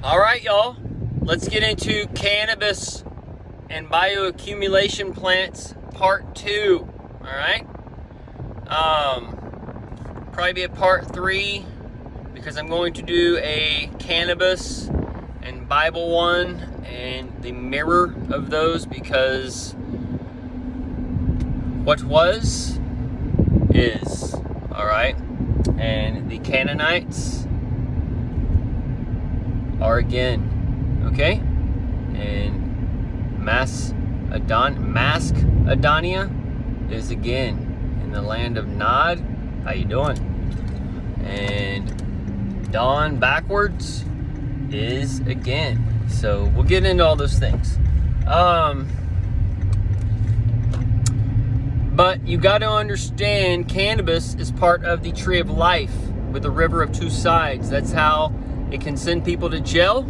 All right, y'all. Let's get into cannabis and bioaccumulation plants part 2. All right. Probably be a part 3 because I'm going to do a cannabis and Bible one and the mirror of those, because what was is. All right. And the Canaanites are again, okay? And Macedonia is again in the land of Nod. How you doing? And Dawn backwards is again. So we'll get into all those things. But you got to understand, cannabis is part of the tree of life with a river of two sides. That's how it can send people to jail,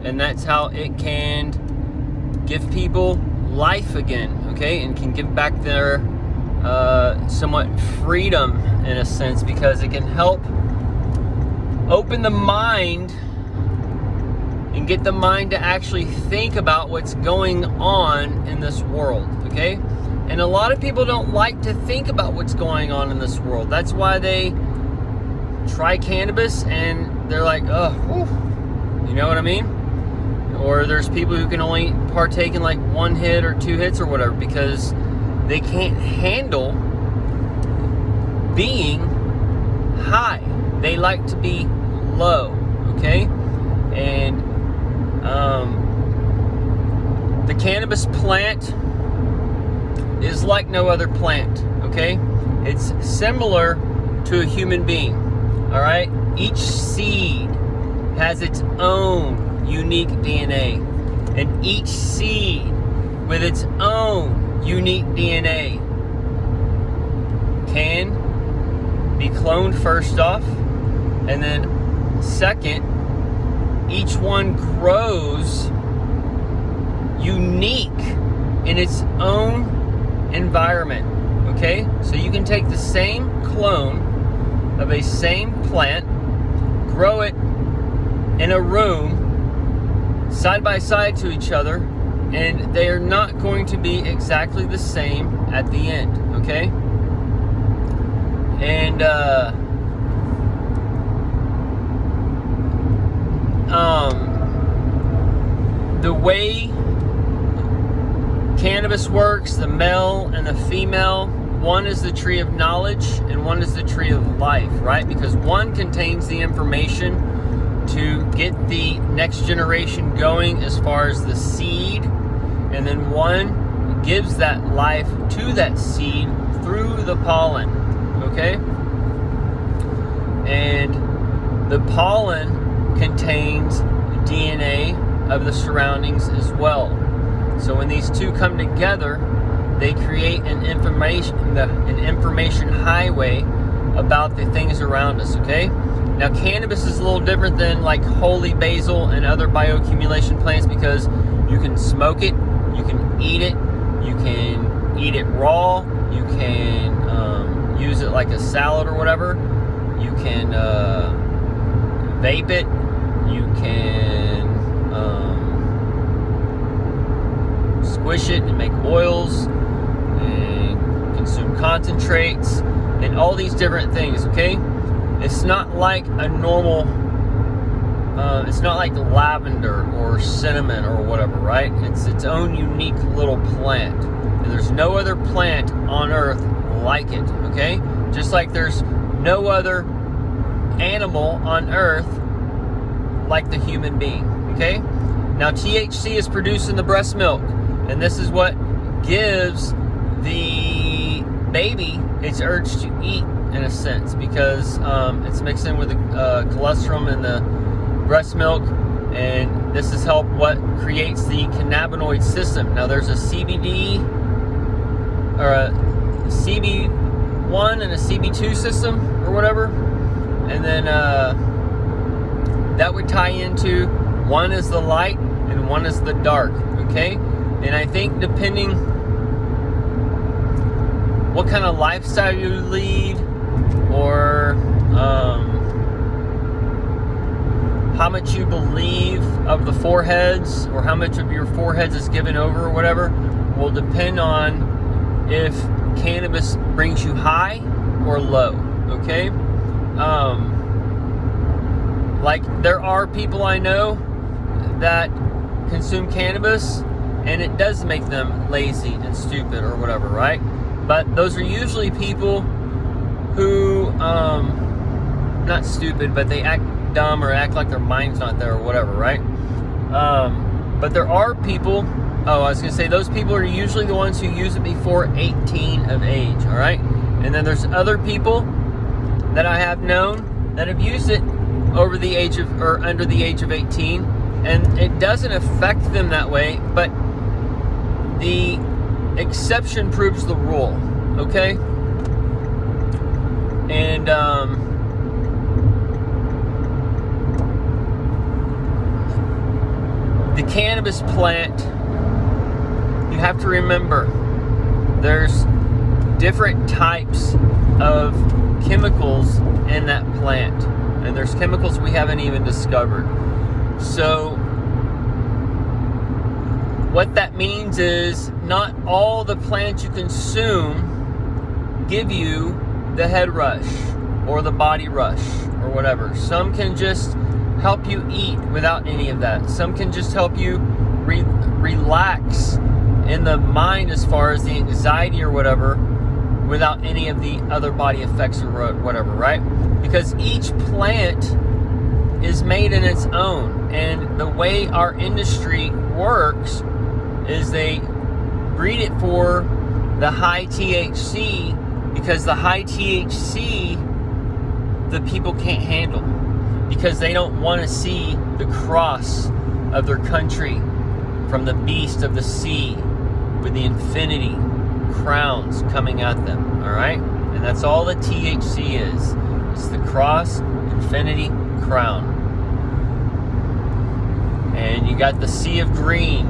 and that's how it can give people life again, okay? And can give back their somewhat freedom in a sense, because it can help open the mind and get the mind to actually think about what's going on in this world, okay? And a lot of people don't like to think about what's going on in this world. That's why they try cannabis and they're like, oh, whew. You know what I mean? Or there's people who can only partake in like 1 hit or 2 hits or whatever because they can't handle being high. They like to be low, okay? And the cannabis plant is like no other plant, okay? It's similar to a human being, all right? Each seed has its own unique DNA, and each seed with its own unique DNA can be cloned first off, and then second, each one grows unique in its own environment, okay? So you can take the same clone of a same plant, grow it in a room side by side to each other, and they are not going to be exactly the same at the end, okay? And the way cannabis works, the male and the female, one is the tree of knowledge and one is the tree of life, right? Because one contains the information to get the next generation going as far as the seed, and then one gives that life to that seed through the pollen, okay? And the pollen contains DNA of the surroundings as well. So when these two come together, they create an information highway about the things around us, okay? Now, cannabis is a little different than like holy basil and other bioaccumulation plants, because you can smoke it, you can eat it raw, you can use it like a salad or whatever, you can vape it, you can squish it and make oils and consume concentrates and all these different things, okay? It's not like a normal, it's not like lavender or cinnamon or whatever, right? It's its own unique little plant. And there's no other plant on earth like it, okay? Just like there's no other animal on earth like the human being, okay? Now, THC is produced in the breast milk, and this is what gives the baby its urge to eat, in a sense, because it's mixed in with the cholesterol in the breast milk, and this is what creates the cannabinoid system. Now, there's a CBD or a CB1 and a CB2 system or whatever, and then that would tie into one is the light and one is the dark, okay? And I think depending what kind of lifestyle you lead, or how much you believe of the foreheads, or how much of your foreheads is given over or whatever, will depend on if cannabis brings you high or low, okay? Like, there are people I know that consume cannabis and it does make them lazy and stupid or whatever, right? But those are usually people who, not stupid, but they act dumb or act like their mind's not there or whatever, right? But there are people, those people are usually the ones who use it before 18 of age, all right? And then there's other people that I have known that have used it over the age of, or under the age of 18, and it doesn't affect them that way, but the exception proves the rule, okay? And the cannabis plant, you have to remember, there's different types of chemicals in that plant, and there's chemicals we haven't even discovered. So what that means is not all the plants you consume give you the head rush or the body rush or whatever. Some can just help you eat without any of that. Some can just help you relax in the mind as far as the anxiety or whatever without any of the other body effects or whatever, right? Because each plant is made in its own, and the way our industry works is they breed it for the high THC, because the high THC the people can't handle, because they don't want to see the cross of their country from the beast of the sea with the infinity crowns coming at them, all right? And that's all the THC is. It's the cross, infinity, crown. And you got the sea of green.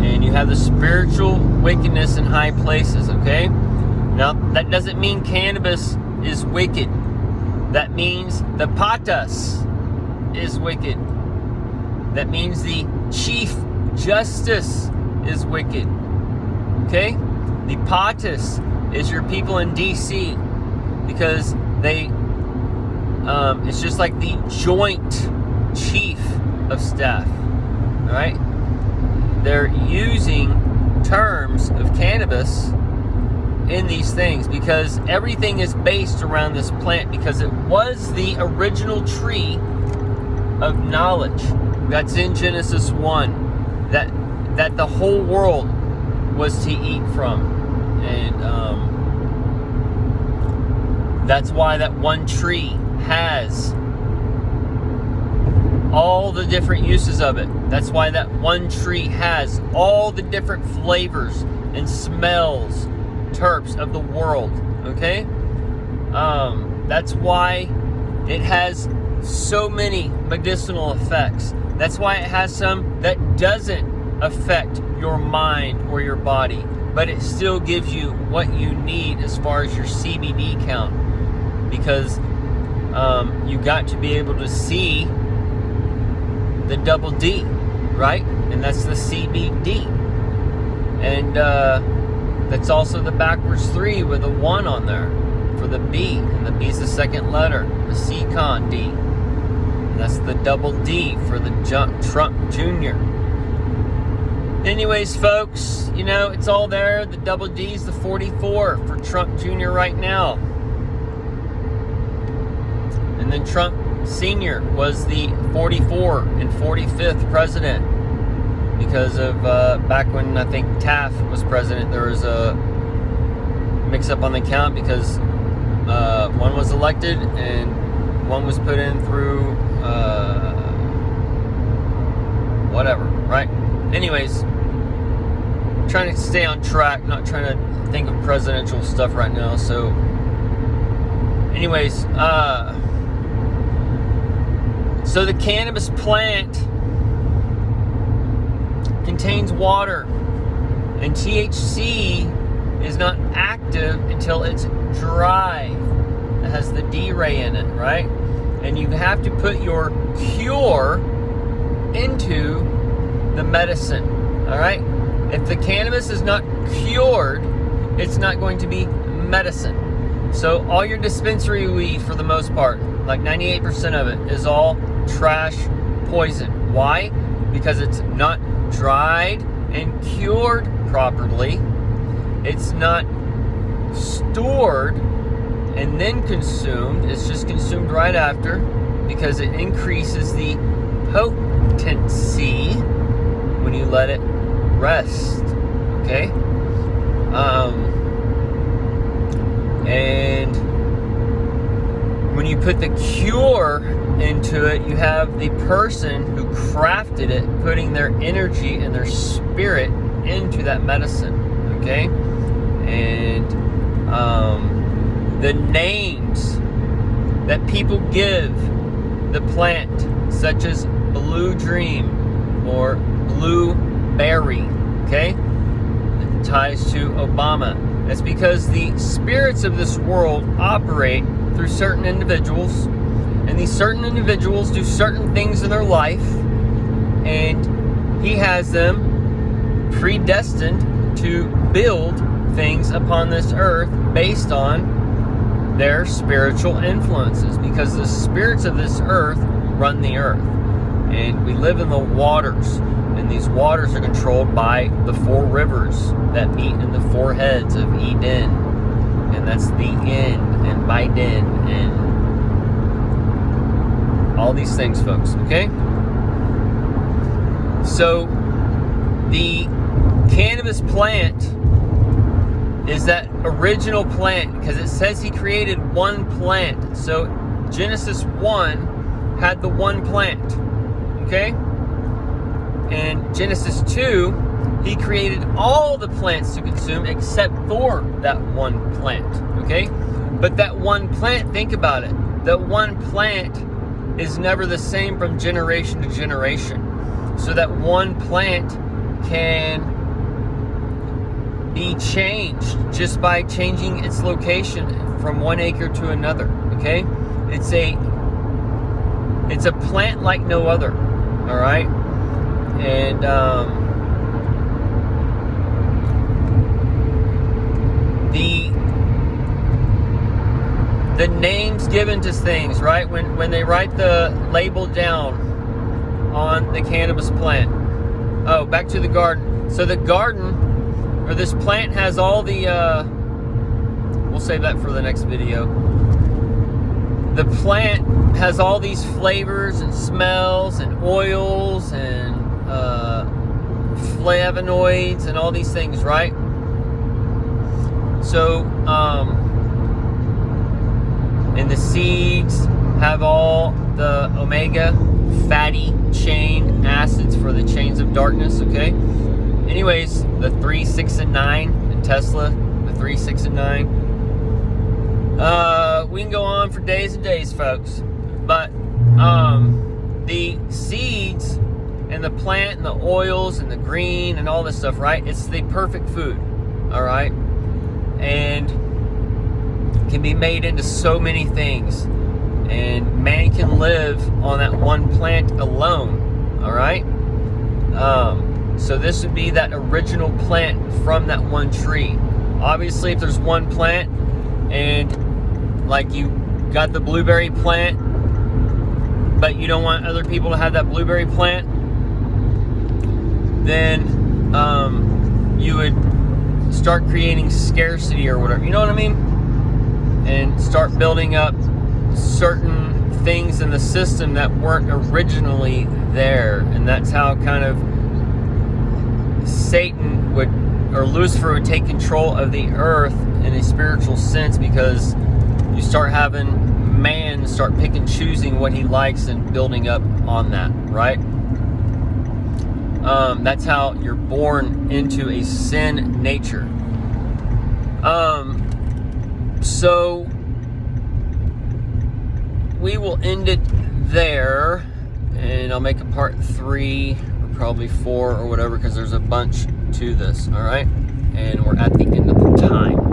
And you have the spiritual wickedness in high places, okay? Now, that doesn't mean cannabis is wicked. That means the patas is wicked. That means the chief justice is wicked. Okay? The patas is your people in DC, because they, it's just like the joint chief of staff. All right? They're using terms of cannabis in these things because everything is based around this plant, because it was the original tree of knowledge. That's in Genesis 1, that the whole world was to eat from. And that's why that one tree has all the different uses of it. That's why that one tree has all the different flavors and smells, terps of the world, okay? That's why it has so many medicinal effects. That's why it has some that doesn't affect your mind or your body, but it still gives you what you need as far as your CBD count, because you got to be able to see the double D, right? And that's the CBD. And that's also the backwards 3 with a 1 on there for the B. And the B's the second letter, the C-con D. And that's the double D for the Trump Jr. Anyways, folks, you know, it's all there. The double D's the 44 for Trump Jr. right now. And then Trump Sr. was the 44 and 45th president, because of back when I think Taft was president, there was a mix-up on the count, because one was elected and one was put in through whatever, right? Anyways, trying to stay on track, not trying to think of presidential stuff right now. So anyways, so the cannabis plant contains water, and THC is not active until it's dry. It has the D-ray in it, right? and you have to put your cure into the medicine. All right? If the cannabis is not cured, it's not going to be medicine. So all your dispensary weed, for the most part, like 98% of it, is all trash poison. Why? Because it's not dried and cured properly. It's not stored and then consumed. It's just consumed right after, because it increases the potency when you let it rest. Okay? And when you put the cure into it, you have the person who crafted it putting their energy and their spirit into that medicine. Okay? And the names that people give the plant, such as Blue Dream or Blueberry, okay? It ties to Obama. That's because the spirits of this world operate through certain individuals, and these certain individuals do certain things in their life, and he has them predestined to build things upon this earth based on their spiritual influences, because the spirits of this earth run the earth, and we live in the waters, and these waters are controlled by the 4 rivers that meet in the 4 heads of Eden, and that's the end and Biden and all these things, folks. Okay, so the cannabis plant is that original plant, because it says he created one plant. So Genesis 1 had the one plant, okay? And Genesis 2, he created all the plants to consume except for that one plant, okay? But that one plant, think about it, that one plant is never the same from generation to generation. So that one plant can be changed just by changing its location from one acre to another. Okay, it's a plant like no other. All right, and the names given to things, right? When they write the label down on the cannabis plant. Oh, back to the garden. So the garden, or this plant, has all the, we'll save that for the next video. The plant has all these flavors and smells and oils and flavonoids and all these things, right? So, and the seeds have all the omega fatty chain acids for the chains of darkness, okay? Anyways, the 3, 6, and 9 in Tesla, the 3, 6, and 9. We can go on for days and days, folks. But the seeds and the plant and the oils and the green and all this stuff, right? It's the perfect food, all right? And can be made into so many things. And man can live on that one plant alone, all right? So this would be that original plant from that one tree. Obviously, if there's one plant and like you got the blueberry plant, but you don't want other people to have that blueberry plant, then you would start creating scarcity or whatever. You know what I mean? And start building up certain things in the system that weren't originally there. And that's how kind of Satan would, or Lucifer would, take control of the earth in a spiritual sense, because you start having man start pick and choosing what he likes and building up on that, right? That's how you're born into a sin nature. So we will end it there, and I'll make a part 3 or probably 4 or whatever, because there's a bunch to this, all right? And we're at the end of the time.